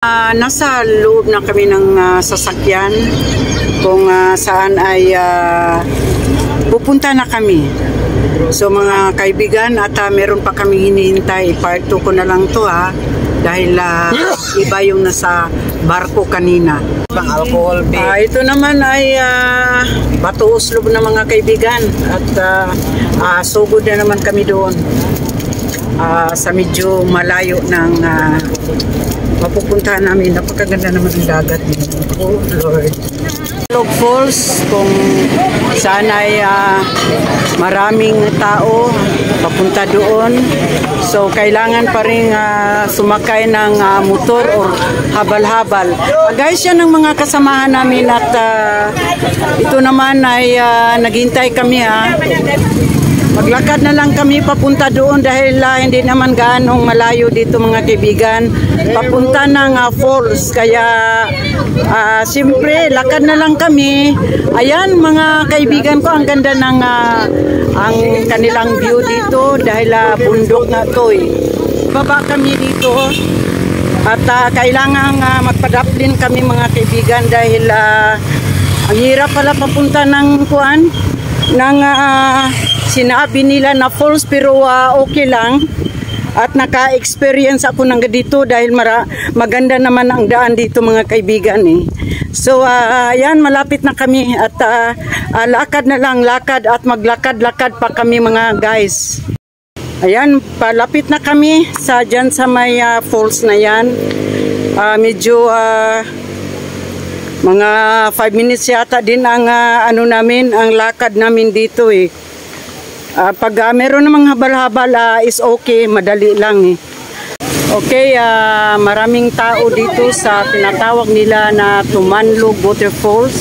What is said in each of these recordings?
Nasa loob na kami ng sasakyan kung saan ay pupunta na kami. So mga kaibigan, at meron pa kami hinihintay. Part 2 ko na lang to dahil iba yung nasa barko kanina. Alcohol Ito naman ay Bato Uslob na mga kaibigan, at sugod na naman kami doon sa medyo malayo ng mapupuntahan namin. Napakaganda naman ang dagat dito. Oh Lord. Log Falls, kung saan ay maraming tao papunta doon. So kailangan pa rin sumakay ng motor o habal-habal. Guys, yan ang mga kasamahan namin, at ito naman ay naghintay kami Maglakad na lang kami papunta doon dahil hindi naman gaanong malayo dito mga kaibigan. Papunta ng falls, kaya siyempre lakad na lang kami. Ayan mga kaibigan ko, ang ganda ng ang kanilang view dito dahil bundok na to Baba kami dito at kailangan magpadaplin kami mga kaibigan dahil ang hirap pala papunta ng kuan ng sinabi nila na falls, pero okay lang. At naka-experience ako ng dito dahil maganda naman ang daan dito mga kaibigan So ayan, malapit na kami at lakad na lang, lakad at maglakad-lakad pa kami mga guys. Ayan, palapit na kami dyan sa may falls na yan. Medyo mga 5 minutes yata din ang namin, ang lakad namin dito Pag meron namang habal-habal is okay, madali lang Okay, maraming tao dito sa tinatawag nila na Tumanlog Waterfalls.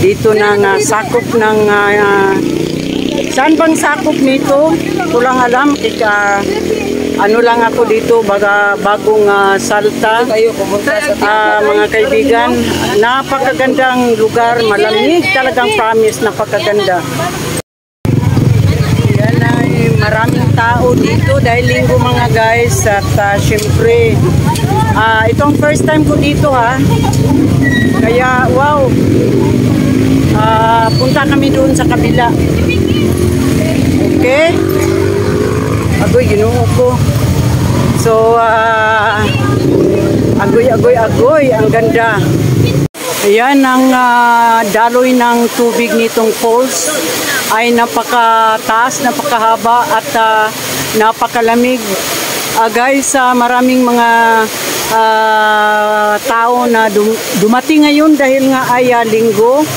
Dito ng sakop ng saan bang sakop nito? Kulang alam, ano lang ako dito, bagong salta. Mga kaibigan, napakagandang lugar, malamig talagang, promise, napakaganda. Maraming tao dito dahil linggo mga guys, at syempre itong first time ko dito kaya wow, punta kami doon sa kabila. Okay, agoy ginoo ko. So agoy, ang ganda. Ayan ang daloy ng tubig nitong falls, ay napakataas, napakahaba at napakalamig. Guys, maraming mga tao na dumating ngayon dahil nga ay linggo,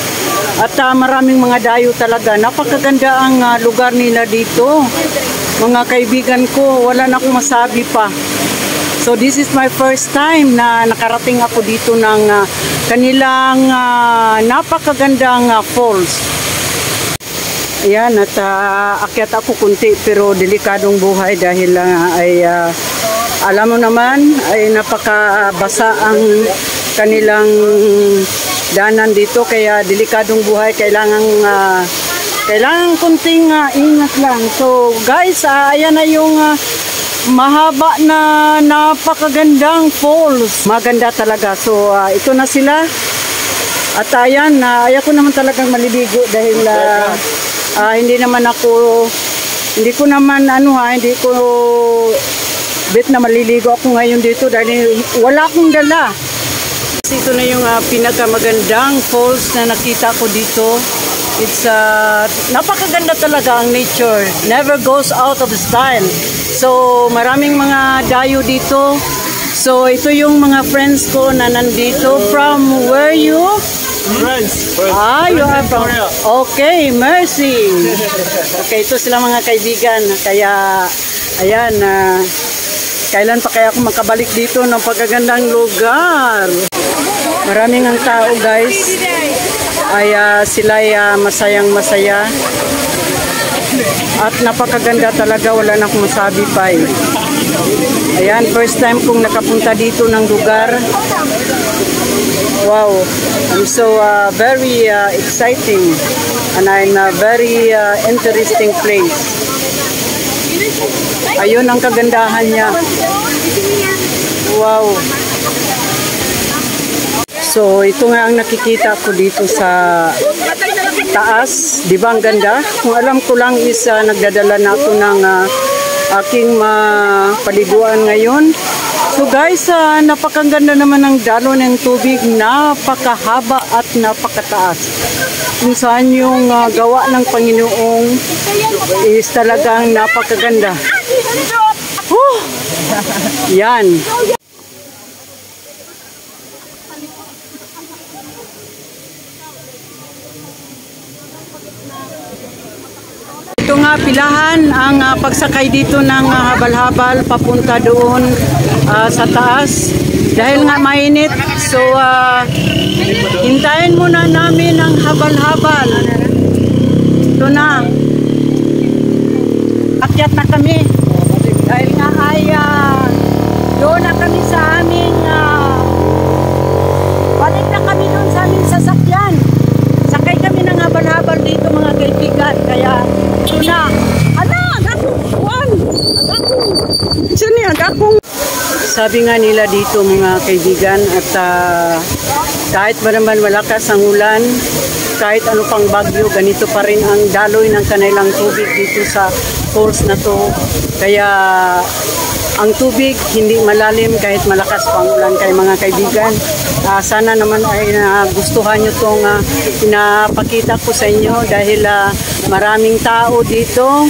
at maraming mga dayo talaga. Napakaganda ang lugar nila dito mga kaibigan ko, wala na akong masabi pa. So this is my first time na nakarating ako dito ng kanilang napakagandang falls. Ayan, at akyat ako kunti pero delikadong buhay dahil alam mo naman ay napakabasa ang kanilang danan dito, kaya delikadong buhay, kailangan kunting ingat lang. So guys, ayan na yung mahaba na napakagandang falls. Maganda talaga. So ito na sila. At ayan, ayaw ko naman talagang maliligo dahil hindi ko bet na maliligo ako ngayon dito dahil wala akong dala. Ito na yung pinakamagandang falls na nakita ko dito. It's napakaganda talaga ang nature. Never goes out of style. So maraming mga dayo dito. So ito yung mga friends ko na nandito. From where you? France. You are from? Okay, Mercy. Okay, ito sila mga kaibigan. Kaya ayan, kailan pa kaya ako makabalik dito ng pagagandang lugar. Maraming ang tao guys, ay sila ay masayang masaya at napakaganda talaga, wala na akong masabi pa Ayan, first time kong nakapunta dito ng lugar. Wow, I'm so very exciting and I'm a very interesting place. Ayun ang kagandahan niya. Wow. So ito nga ang nakikita ko dito sa taas. Di ba ang ganda? Kung alam ko lang is nagdadala na ako ng aking paliguan ngayon. So guys, napakaganda naman ng dalo ng tubig. Napakahaba at napakataas. Kung saan yung gawa ng Panginoong is talagang napakaganda. Yan. Ito nga pilahan ang pagsakay dito ng habal-habal papunta doon sa taas. Dahil nga mainit, so hintayin muna namin ang habal-habal. Ito na. Akyat na kami. Dahil nga ay doon na kami sa aming balik na kami doon sa aming sasakyan. Sakay kami ng habal-habal dito mga kaibigan. Kaya ito na. Sabi nga nila dito mga kaibigan at kahit ba naman malakas ang ulan, kahit ano pang bagyo, ganito pa rin ang daloy ng kanilang tubig dito sa falls na to. Kaya ang tubig hindi malalim kahit malakas pang ulan. Kaya mga kaibigan, sana naman ay gustuhan nyo itong pinapakita ko sa inyo dahil maraming tao dito.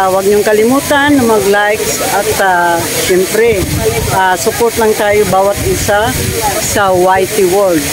Huwag nyong kalimutan na mag-likes at siyempre support lang tayo bawat isa sa YT World.